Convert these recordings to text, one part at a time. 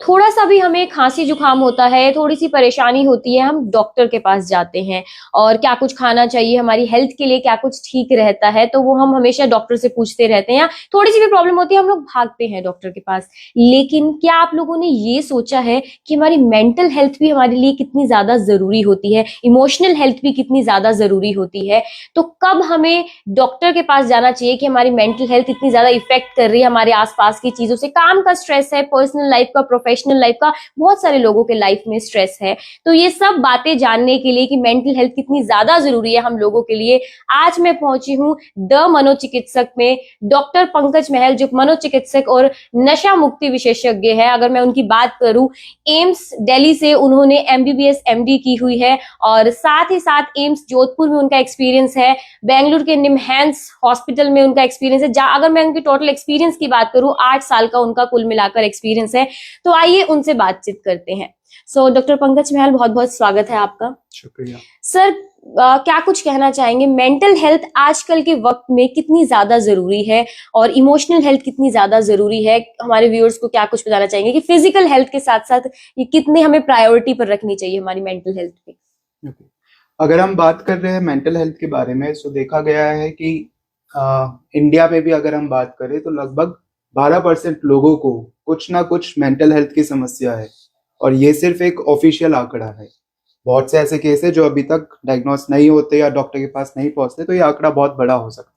थोड़ा सा भी हमें खांसी जुकाम होता है, थोड़ी सी परेशानी होती है, हम डॉक्टर के पास जाते हैं। और क्या कुछ खाना चाहिए, हमारी हेल्थ के लिए क्या कुछ ठीक रहता है, तो वो हम हमेशा डॉक्टर से पूछते रहते हैं। या थोड़ी सी भी प्रॉब्लम होती है, हम लोग भागते हैं डॉक्टर के पास। लेकिन क्या आप लोगों ने ये सोचा है कि हमारी मेंटल हेल्थ भी हमारे लिए कितनी ज्यादा जरूरी होती है, इमोशनल हेल्थ भी कितनी ज्यादा जरूरी होती है? तो कब हमें डॉक्टर के पास जाना चाहिए कि हमारी मेंटल हेल्थ इतनी ज्यादा इफेक्ट कर रही है हमारे आसपास की चीजों से? काम का स्ट्रेस है, पर्सनल लाइफ का, प्रोफेशनल लाइफ का, बहुत सारे लोगों के लाइफ में स्ट्रेस है। तो ये सब बातें जानने के लिए कि मेंटल हेल्थ कितनी ज्यादा जरूरी है हम लोगों के लिए, आज मैं पहुंची हूँ द मनोचिकित्सक में। डॉक्टर पंकज महल जो मनोचिकित्सक और नशा मुक्ति विशेषज्ञ है, अगर मैं उनकी बात करूं, एम्स दिल्ली से उन्होंने एमबीबीएस एमडी की हुई है, और साथ ही साथ एम्स जोधपुर में उनका एक्सपीरियंस है, बेंगलुरु के निमहैंस हॉस्पिटल में उनका एक्सपीरियंस है। अगर मैं उनकी टोटल एक्सपीरियंस की बात करूं, 8 साल का उनका कुल मिलाकर एक्सपीरियंस है। तो आइए उनसे बातचीत करते हैं। डॉक्टर पंकज महल, बहुत बहुत स्वागत है आपका। शुक्रिया सर, क्या कुछ कहना चाहेंगे, मेंटल हेल्थ आजकल के वक्त में कितनी ज्यादा जरूरी है और इमोशनल हेल्थ कितनी ज्यादा जरूरी है? हमारे व्यूअर्स को क्या कुछ बताना चाहेंगे कि फिजिकल हेल्थ के साथ साथ ये कितने हमें प्रायोरिटी पर रखनी चाहिए हमारी मेंटल हेल्थ पे? अगर हम बात कर रहे हैं मेंटल हेल्थ के बारे में, तो देखा गया है कि इंडिया में भी अगर हम बात करें तो लगभग 12% लोगों को कुछ ना कुछ मेंटल हेल्थ की समस्या है, और ये सिर्फ एक ऑफिशियल आंकड़ा है। बहुत से ऐसे केस है जो अभी तक डायग्नोस नहीं होते या डॉक्टर के पास नहीं पहुंचते, तो ये आंकड़ा बहुत बड़ा हो सकता है।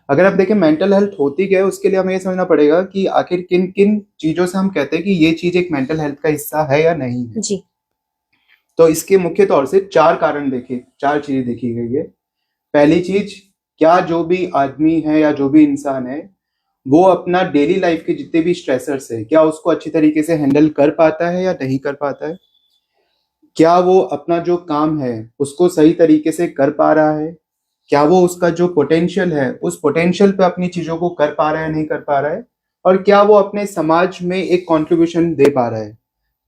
अगर आप देखें मेंटल हेल्थ होती क्या है, उसके लिए हमें ये समझना पड़ेगा कि आखिर किन किन चीजों से हम कहते हैं कि ये चीज एक मेंटल हेल्थ का हिस्सा है या नहीं है। जी। तो इसके मुख्य तौर से 4 चीजें देखी गई है। पहली चीज, क्या जो भी आदमी है या जो भी इंसान है वो अपना डेली लाइफ के जितने भी स्ट्रेसर्स है, क्या उसको अच्छी तरीके से हैंडल कर पाता है या नहीं कर पाता है। क्या वो अपना जो काम है उसको सही तरीके से कर पा रहा है। क्या वो उसका जो पोटेंशियल है उस पोटेंशियल पे अपनी चीजों को कर पा रहा है, नहीं कर पा रहा है। और क्या वो अपने समाज में एक कंट्रीब्यूशन दे पा रहा है।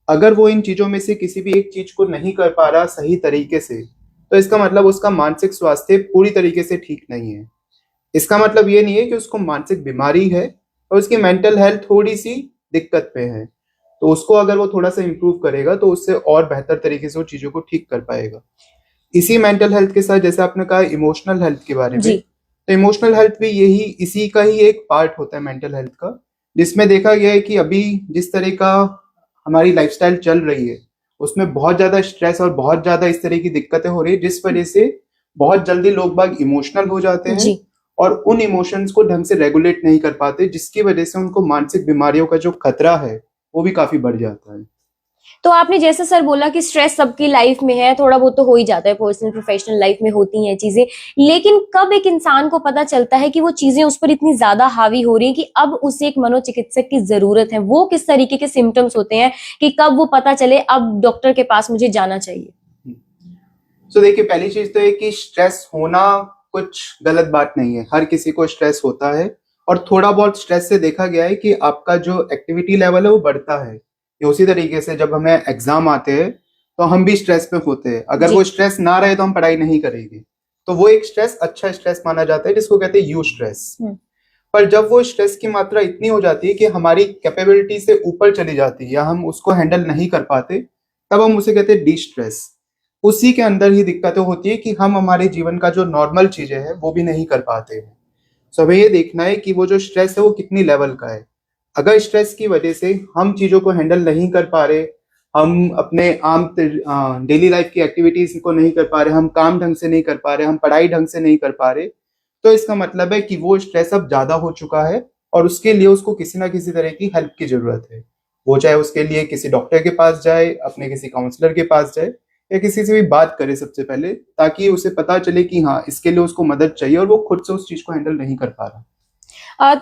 अगर वो इन चीजों में से किसी भी एक चीज को नहीं कर पा रहा सही तरीके से, तो इसका मतलब उसका मानसिक स्वास्थ्य पूरी तरीके से ठीक नहीं है। इसका मतलब ये नहीं है कि उसको मानसिक बीमारी है और उसकी मेंटल हेल्थ थोड़ी सी दिक्कत पे है। तो उसको अगर वो थोड़ा सा इम्प्रूव करेगा तो उससे और बेहतर तरीके से वो चीजों को ठीक कर पाएगा। इसी मेंटल हेल्थ के साथ, जैसे आपने कहा इमोशनल हेल्थ के बारे में, तो इमोशनल हेल्थ भी इसी का ही एक पार्ट होता है मेंटल हेल्थ का, जिसमें देखा गया है कि अभी जिस तरह का हमारी लाइफस्टाइल चल रही है उसमें बहुत ज्यादा स्ट्रेस और बहुत ज्यादा इस तरह की दिक्कतें हो रही है, जिस वजह से बहुत जल्दी लोग बाग इमोशनल हो जाते हैं और उन इमोशंस को ढंग से रेगुलेट नहीं कर पाते, जिसकी वजह से उनको मानसिक बीमारियों का जो खतरा है वो भी काफी बढ़ जाता है। तो आपने जैसे सर बोला कि स्ट्रेस सबकी लाइफ में है, थोड़ा बहुत तो हो ही जाता है, पर्सनल प्रोफेशनल लाइफ में होती हैं चीजें। लेकिन कब एक इंसान को पता चलता है कि वो चीजें उस पर इतनी ज्यादा हावी हो रही है कि अब उसे एक मनोचिकित्सक की जरूरत है? वो किस तरीके के सिम्टम्स होते हैं कि कब वो पता चले अब डॉक्टर के पास मुझे जाना चाहिए? तो देखिए, पहली चीज तो है कि स्ट्रेस होना कुछ गलत बात नहीं है। हर किसी को स्ट्रेस होता है, और थोड़ा बहुत स्ट्रेस से देखा गया है कि आपका जो एक्टिविटी लेवल है वो बढ़ता है। ये उसी तरीके से जब हमें एग्जाम आते हैं तो हम भी स्ट्रेस में होते हैं। अगर वो स्ट्रेस ना रहे तो हम पढ़ाई नहीं करेंगे। तो वो एक स्ट्रेस अच्छा स्ट्रेस माना जाता है, जिसको कहते हैं यू स्ट्रेस। पर जब वो स्ट्रेस की मात्रा इतनी हो जाती है कि हमारी कैपेबिलिटी से ऊपर चली जाती है या हम उसको हैंडल नहीं कर पाते, तब हम उसे कहते हैं डी स्ट्रेस। उसी के अंदर ही दिक्कतें होती है कि हम हमारे जीवन का जो नॉर्मल चीजें हैं वो भी नहीं कर पाते हैं। सो हमें ये देखना है कि वो जो स्ट्रेस है वो कितनी लेवल का है। अगर स्ट्रेस की वजह से हम चीजों को हैंडल नहीं कर पा रहे, हम अपने आम डेली लाइफ की एक्टिविटीज को नहीं कर पा रहे, हम काम ढंग से नहीं कर पा रहे, हम पढ़ाई ढंग से नहीं कर पा रहे, तो इसका मतलब है कि वो स्ट्रेस अब ज्यादा हो चुका है और उसके लिए उसको किसी ना किसी तरह की हेल्प की जरूरत है। वो चाहे उसके लिए किसी डॉक्टर के पास जाए, अपने किसी काउंसलर के पास जाए, या किसी से भी बात करे सबसे पहले, ताकि उसे पता चले कि हाँ, इसके लिए उसको मदद चाहिए और वो खुद से उस चीज को हैंडल नहीं कर पा रहा।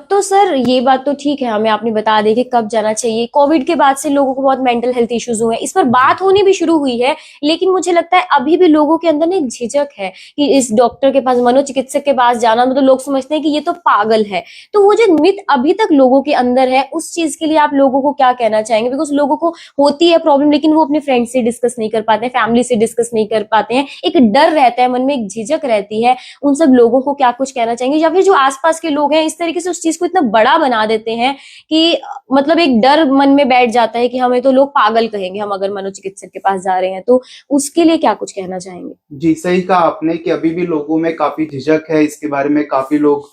तो सर ये बात तो ठीक है, हमें आपने बता दी कि कब जाना चाहिए। कोविड के बाद से लोगों को बहुत मेंटल हेल्थ इश्यूज हुए हैं, इस पर बात होनी भी शुरू हुई है, लेकिन मुझे लगता है अभी भी लोगों के अंदर ना एक झिझक है कि इस डॉक्टर के पास, मनोचिकित्सक के पास जाना, मतलब लोग समझते हैं कि ये तो पागल है। तो वो जो मिथ अभी तक लोगों के अंदर है, उस चीज के लिए आप लोगों को क्या कहना चाहेंगे? बिकॉज लोगों को होती है प्रॉब्लम, लेकिन वो अपने फ्रेंड से डिस्कस नहीं कर पाते हैं, फैमिली से डिस्कस नहीं कर पाते हैं, एक डर रहता है मन में, एक झिझक रहती है। उन सब लोगों को क्या कुछ कहना चाहेंगे? या फिर जो आसपास के लोग हैं इस तरीके से से उस चीज को इतना बड़ा बना देते हैं कि मतलब एक डर मन में बैठ जाता है कि हमें तो लोग पागल कहेंगे हम अगर मनोचिकित्सक के पास जा रहे हैं। तो उसके लिए क्या कुछ कहना चाहेंगे? जी, सही कहा आपने कि अभी भी लोगों में काफी झिझक है इसके बारे में, काफी लोग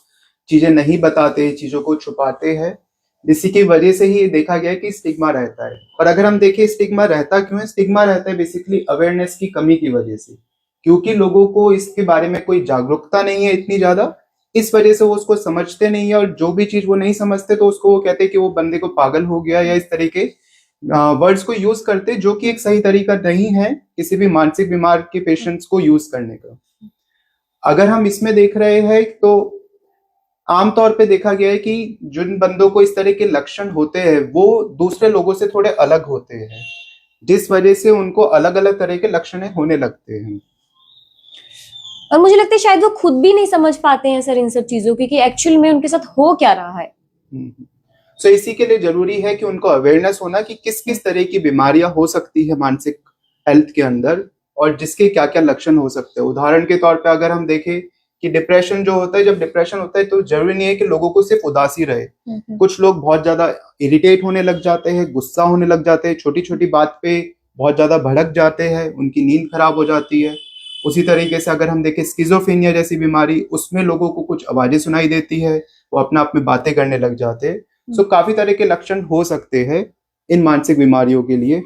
चीजें नहीं बताते, चीजों को छुपाते हैं, जिसकी की वजह से ही देखा गया है कि स्टिग्मा रहता है। और अगर हम देखें स्टिग्मा रहता क्यों है, स्टिग्मा रहता है बेसिकली अवेयरनेस की कमी की वजह से, क्योंकि लोगों को इसके बारे में कोई जागरूकता नहीं है इतनी ज्यादा, इस वजह से वो उसको समझते नहीं है, और जो भी चीज वो नहीं समझते तो उसको वो कहते हैं कि वो बंदे को पागल हो गया, या इस तरह के वर्ड्स को यूज करते, जो कि एक सही तरीका नहीं है किसी भी मानसिक बीमार के पेशेंट्स को यूज करने का। अगर हम इसमें देख रहे हैं तो आमतौर पे देखा गया है कि जिन बंदों को इस तरह के लक्षण होते हैं वो दूसरे लोगों से थोड़े अलग होते हैं, जिस वजह से उनको अलग अलग तरह के लक्षण होने लगते हैं। और मुझे लगता है शायद वो खुद भी नहीं समझ पाते हैं सर इन सब चीजों की कि एक्चुअल में उनके साथ हो क्या रहा है। सो इसी के लिए जरूरी है कि उनको अवेयरनेस होना कि किस किस तरह की बीमारियां हो सकती है मानसिक हेल्थ के अंदर, और जिसके क्या क्या लक्षण हो सकते हैं। उदाहरण के तौर पे अगर हम देखें कि डिप्रेशन जो होता है, जब डिप्रेशन होता है तो जरूरी नहीं है कि लोगों को सिर्फ उदासी रहे, कुछ लोग बहुत ज्यादा इरिटेट होने लग जाते हैं, गुस्सा होने लग जाते हैं, छोटी छोटी बात पे बहुत ज्यादा भड़क जाते हैं, उनकी नींद खराब हो जाती है। उसी तरीके से अगर हम देखें स्किज़ोफ्रेनिया जैसी बीमारी, उसमें लोगों को कुछ आवाजें सुनाई देती है, वो अपना आप में बातें करने लग जाते हैं। सो काफी तरह के लक्षण हो सकते हैं इन मानसिक बीमारियों के लिए।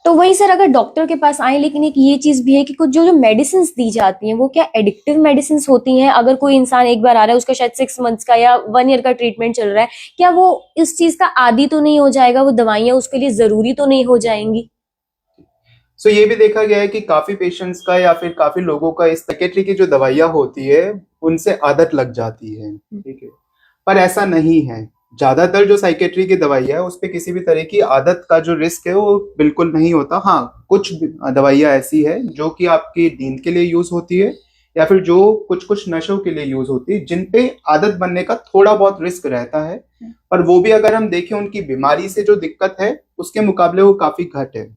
तो वहीं सर अगर डॉक्टर के पास आए, लेकिन एक ये चीज भी है कि कुछ जो जो मेडिसिन दी जाती हैं वो क्या एडिक्टिव मेडिसिन होती हैं? अगर कोई इंसान एक बार आ रहा है, उसका शायद 6 मंथ्स का या 1 ईयर का ट्रीटमेंट चल रहा है, क्या वो इस चीज का आदी तो नहीं हो जाएगा? वो दवाइयां उसके लिए जरूरी तो नहीं हो जाएंगी? सो ये भी देखा गया है कि काफी पेशेंट्स का या फिर काफी लोगों का इस साइकेट्री की जो दवाइयां होती है उनसे आदत लग जाती है, ठीक है, पर ऐसा नहीं है। ज्यादातर जो साइकेट्री की दवाइयां है उस पे किसी भी तरह की आदत का जो रिस्क है वो बिल्कुल नहीं होता। हाँ, कुछ दवाइयां ऐसी है जो कि आपकी नींद के लिए यूज होती है, या फिर जो कुछ कुछ नशों के लिए यूज होती है, जिन पे आदत बनने का थोड़ा बहुत रिस्क रहता है, पर वो भी अगर हम देखें उनकी बीमारी से जो दिक्कत है उसके मुकाबले वो काफी घट है।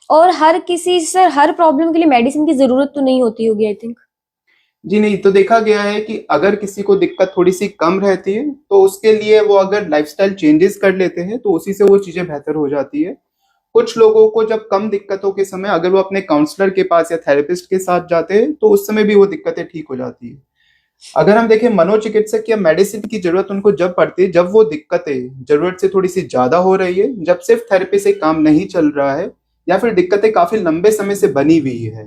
और हर किसी सर हर प्रॉब्लम के लिए मेडिसिन की जरूरत तो नहीं होती होगी आई थिंक। जी नहीं, तो देखा गया है कि अगर किसी को दिक्कत थोड़ी सी कम रहती है तो उसके लिए वो अगर लाइफस्टाइल चेंजेस कर लेते हैं तो उसी से वो चीजें बेहतर हो जाती है। कुछ लोगों को जब कम दिक्कतों के समय अगर वो अपने काउंसलर के पास या थेरेपिस्ट के साथ जाते हैं तो उस समय भी वो दिक्कतें ठीक हो जाती है। अगर हम देखें मनोचिकित्सक या मेडिसिन की जरूरत उनको जब पड़ती है जब वो दिक्कतें जरूरत से थोड़ी सी ज्यादा हो रही है, जब सिर्फ थेरेपी से काम नहीं चल रहा है, या फिर दिक्कतें काफी लंबे समय से बनी हुई है।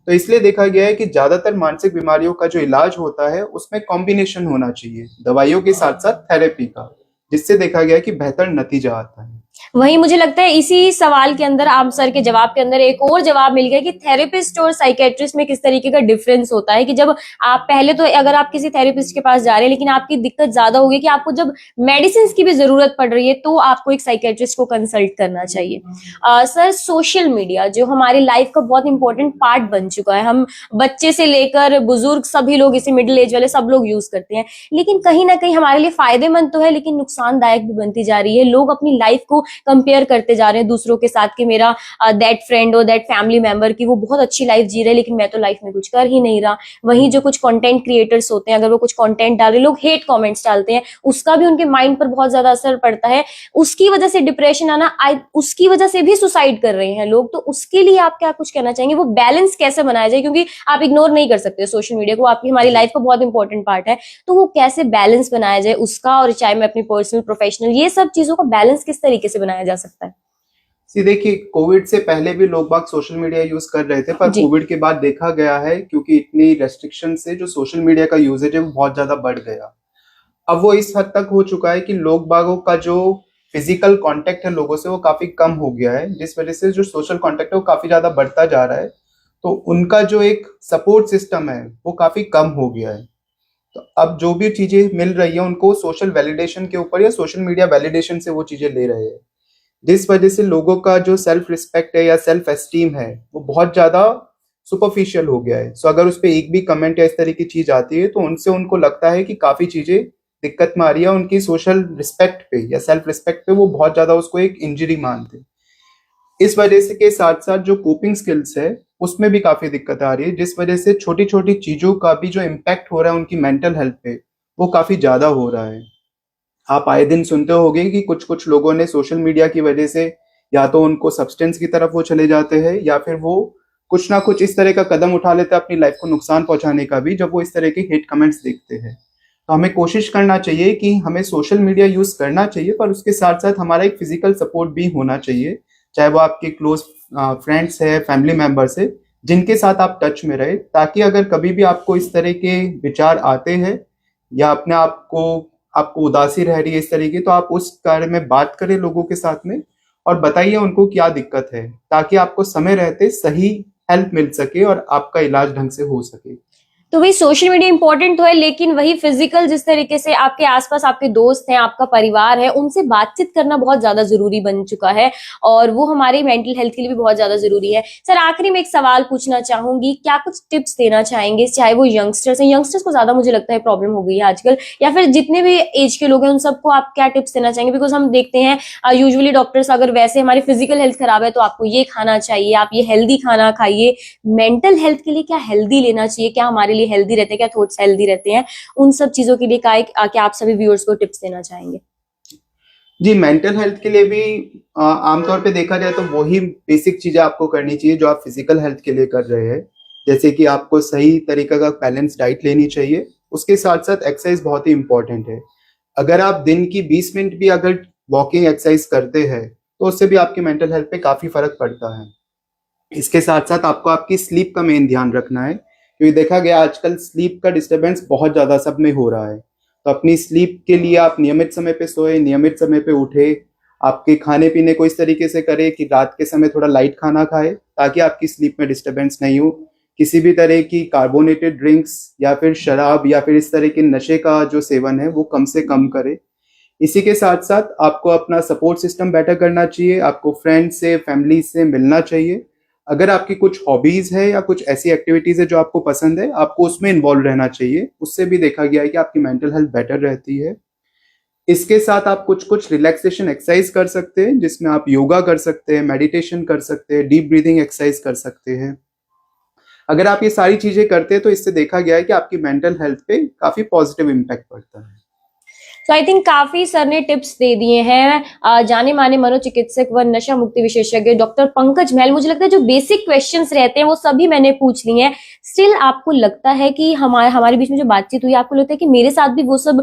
तो इसलिए देखा गया है कि ज्यादातर मानसिक बीमारियों का जो इलाज होता है उसमें कॉम्बिनेशन होना चाहिए दवाइयों के साथ साथ थेरेपी का, जिससे देखा गया है कि बेहतर नतीजा आता है। वहीं मुझे लगता है इसी सवाल के अंदर आप सर के जवाब के अंदर एक और जवाब मिल गया कि थेरेपिस्ट और साइकेट्रिस्ट में किस तरीके का डिफरेंस होता है। कि जब आप पहले तो अगर आप किसी थेरेपिस्ट के पास जा रहे हैं लेकिन आपकी दिक्कत ज्यादा होगी कि आपको जब मेडिसिन की भी जरूरत पड़ रही है तो आपको एक साइकेट्रिस्ट को कंसल्ट करना चाहिए। सर सोशल मीडिया जो हमारी लाइफ का बहुत इंपॉर्टेंट पार्ट बन चुका है, हम बच्चे से लेकर बुजुर्ग सभी लोग इसे मिडिल एज वाले सब लोग यूज करते हैं, लेकिन कहीं ना कहीं हमारे लिए फायदेमंद तो है लेकिन नुकसानदायक भी बनती जा रही है। लोग अपनी लाइफ को कंपेयर करते जा रहे हैं दूसरों के साथ कि मेरा दैट फ्रेंड और दैट फैमिली मेंबर की वो बहुत अच्छी लाइफ जी रहे लेकिन मैं तो लाइफ में कुछ कर ही नहीं रहा। वहीं जो कुछ कंटेंट क्रिएटर्स होते हैं अगर वो कुछ कंटेंट डाल रहे, लोग हेट कमेंट्स डालते हैं, उसका भी उनके माइंड पर बहुत ज्यादा असर पड़ता है, उसकी वजह से डिप्रेशन आना, उसकी वजह से भी सुसाइड कर रहे हैं लोग। तो उसके लिए आप क्या कुछ कहना चाहेंगे? वो बैलेंस कैसे बनाया जाए? क्योंकि आप इग्नोर नहीं कर सकते सोशल मीडिया को, आपकी हमारी लाइफ का बहुत इंपॉर्टेंट पार्ट है, तो वो कैसे बैलेंस बनाया जाए उसका, और चाहे मैं अपनी पर्सनल प्रोफेशनल ये सब चीजों का बैलेंस किस तरीके से बनाया जा सकता है? देखिए, कोविड से पहले भी लोग बाग सोशल मीडिया यूज कर रहे थे, पर कोविड के बाद देखा गया है क्योंकि इतनी रेस्ट्रिक्शन से जो सोशल मीडिया का यूजेज है वो बहुत ज्यादा बढ़ गया। अब वो इस हद तक हो चुका है कि लोग बागों का जो फिजिकल कांटेक्ट है लोगों से वो काफी कम हो गया है, जिस वजह से जो सोशल कांटेक्ट है वो काफी ज्यादा बढ़ता जा रहा है। तो उनका जो एक सपोर्ट सिस्टम है वो काफी कम हो गया है। तो अब जो भी चीजें मिल रही है उनको सोशल वैलिडेशन के ऊपर या सोशल मीडिया वैलिडेशन से वो चीजें ले रहे हैं, जिस वजह से लोगों का जो सेल्फ रिस्पेक्ट है या सेल्फ एस्टीम है वो बहुत ज्यादा सुपरफिशियल हो गया है। सो अगर उस पर एक भी कमेंट या इस तरह की चीज आती है तो उनसे उनको लगता है कि काफी चीजें दिक्कत में आ रही है, उनकी सोशल रिस्पेक्ट पे या सेल्फ रिस्पेक्ट पे वो बहुत ज्यादा उसको एक इंजरी मानते। इस वजह से के साथ साथ जो कोपिंग स्किल्स है उसमें भी काफी दिक्कत आ रही है, जिस वजह से छोटी छोटी चीजों का भी जो इम्पैक्ट हो रहा है उनकी मेंटल हेल्थ पे वो काफी ज्यादा हो रहा है। आप आए दिन सुनते होंगे कि कुछ कुछ लोगों ने सोशल मीडिया की वजह से या तो उनको सब्सटेंस की तरफ वो चले जाते हैं, या फिर वो कुछ ना कुछ इस तरह का कदम उठा लेते हैं अपनी लाइफ को नुकसान पहुंचाने का भी, जब वो इस तरह के हेट कमेंट्स देखते हैं। तो हमें कोशिश करना चाहिए कि हमें सोशल मीडिया यूज करना चाहिए, पर उसके साथ साथ हमारा एक फिजिकल सपोर्ट भी होना चाहिए, चाहे वो आपके क्लोज फ्रेंड्स है, फैमिली मेंबर्स है, जिनके साथ आप टच में रहे, ताकि अगर कभी भी आपको इस तरह के विचार आते हैं या अपने आपको उदासी रह रही है इस तरीके, तो आप उस बारे में बात करें लोगों के साथ में और बताइए उनको क्या दिक्कत है, ताकि आपको समय रहते सही हेल्प मिल सके और आपका इलाज ढंग से हो सके। तो वही सोशल मीडिया इंपॉर्टेंट तो है, लेकिन वही फिजिकल जिस तरीके से आपके आसपास आपके दोस्त हैं, आपका परिवार है, उनसे बातचीत करना बहुत ज्यादा जरूरी बन चुका है और वो हमारी मेंटल हेल्थ के लिए भी बहुत ज्यादा जरूरी है। सर, आखिरी में एक सवाल पूछना चाहूंगी, क्या कुछ टिप्स देना चाहेंगे, चाहे वो यंगस्टर्स हैं, यंगस्टर्स को ज्यादा मुझे लगता है प्रॉब्लम हो गई है आजकल, या फिर जितने भी एज के लोग हैं उन सबको आप क्या टिप्स देना चाहेंगे? बिकॉज हम देखते हैं यूजुअली डॉक्टर्स अगर वैसे हमारी फिजिकल हेल्थ खराब है तो आपको ये खाना चाहिए, आप ये हेल्दी खाना खाइए, मेंटल हेल्थ के लिए क्या हेल्दी लेना चाहिए, क्या हमारे लिए हेल्दी रहते हैं, क्या थॉट्स हेल्दी रहते हैं, उन सब चीजों के लिए क्या आप सभी व्यूअर्स को टिप्स देना चाहेंगे? जी, मेंटल हेल्थ के लिए भी आमतौर पे देखा जाए तो वही बेसिक चीजें आपको करनी चाहिए जो आप फिजिकल हेल्थ के लिए कर रहे हैं, जैसे कि आपको सही तरीका का बैलेंस डाइट लेनी चाहिए। उसके साथ साथ एक्सरसाइज बहुत ही इंपॉर्टेंट है। अगर आप दिन की 20 मिनट भी अगर वॉकिंग एक्सरसाइज करते हैं तो उससे भी आपकी मेंटल हेल्थ पे काफी फर्क पड़ता है। इसके साथ साथ आपको आपकी स्लीप का मेन ध्यान रखना है, क्योंकि देखा गया आजकल स्लीप का डिस्टरबेंस बहुत ज्यादा सब में हो रहा है। तो अपनी स्लीप के लिए आप नियमित समय पे सोए, नियमित समय पे उठे, आपके खाने पीने को इस तरीके से करें कि रात के समय थोड़ा लाइट खाना खाए, ताकि आपकी स्लीप में डिस्टरबेंस नहीं हो। किसी भी तरह की कार्बोनेटेड ड्रिंक्स या फिर शराब या फिर इस तरह के नशे का जो सेवन है वो कम से कम करें। इसी के साथ साथ आपको अपना सपोर्ट सिस्टम बेटर करना चाहिए, आपको फ्रेंड से, फैमिली से मिलना चाहिए। अगर आपकी कुछ हॉबीज है या कुछ ऐसी एक्टिविटीज है जो आपको पसंद है, आपको उसमें इन्वॉल्व रहना चाहिए। उससे भी देखा गया है कि आपकी मेंटल हेल्थ बेटर रहती है। इसके साथ आप कुछ कुछ रिलैक्सेशन एक्सरसाइज कर सकते हैं, जिसमें आप योगा कर सकते हैं, मेडिटेशन कर सकते हैं, डीप ब्रीदिंग एक्सरसाइज कर सकते हैं। अगर आप ये सारी चीजें करते हैं तो इससे देखा गया है कि आपकी मेंटल हेल्थ पे काफी पॉजिटिव इम्पैक्ट पड़ता है। तो आई थिंक काफी सर ने टिप्स दे दिए हैं। जाने माने मनोचिकित्सक व नशा मुक्ति विशेषज्ञ डॉक्टर पंकज महल, मुझे लगता है जो बेसिक क्वेश्चंस रहते हैं वो सभी मैंने पूछ लिए हैं। स्टिल आपको लगता है कि हमारे बीच में जो बातचीत हुई, आपको लगता है कि मेरे साथ भी वो सब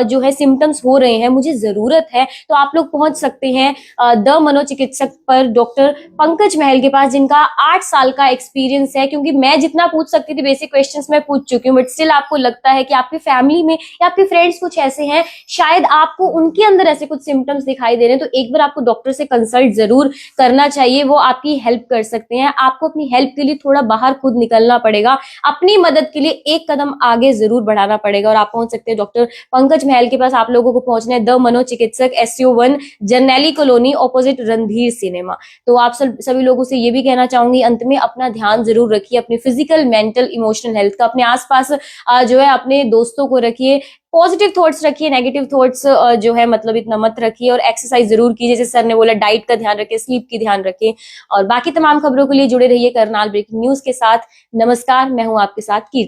जो है सिम्टम्स हो रहे हैं, मुझे जरूरत है, तो आप लोग पहुंच सकते हैं द मनोचिकित्सक पर डॉक्टर पंकज महल के पास, जिनका 8 साल का एक्सपीरियंस है। क्योंकि मैं जितना पूछ सकती थी बेसिक क्वेश्चंस मैं पूछ चुकी हूँ, बट स्टिल आपको लगता है कि आपकी फैमिली में या आपके फ्रेंड्स कुछ ऐसे हैं, शायद आपको उनके अंदर ऐसे कुछ सिम्टम्स दिखाई दे रहे हैं, तो एक बार आपको डॉक्टर से कंसल्ट जरूर करना चाहिए। वो आपकी हेल्प कर सकते हैं। आपको अपनी हेल्प के लिए थोड़ा बाहर खुद निकलना पड़ेगा, अपनी मदद के लिए एक कदम आगे जरूर बढ़ाना पड़ेगा और आप पहुंच सकते हैं डॉक्टर पंकज महल के पास। आप लोगों को पहुंचना है द मनोचिकित्सक, SU1 Jarnaili colony, opposite Randhir cinema. तो आप सभी लोगों से ये भी कहना चाहूंगी अंत में, अपना ध्यान जरूर रखिए, अपनी फिजिकल, मेंटल, इमोशनल हेल्थ का। अपने आसपास जो है अपने दोस्तों को रखिए, पॉजिटिव थॉट्स रखिए, नेगेटिव थॉट्स जो है मतलब इतना मत रखिए, और एक्सरसाइज जरूर कीजिए, जैसे सर ने बोला, डाइट का ध्यान रखिए, स्लीप की ध्यान रखिए, और बाकी तमाम खबरों के लिए जुड़े रहिए करनाल ब्रेकिंग न्यूज के साथ। नमस्कार, मैं हूं आपके साथ कीर्ति।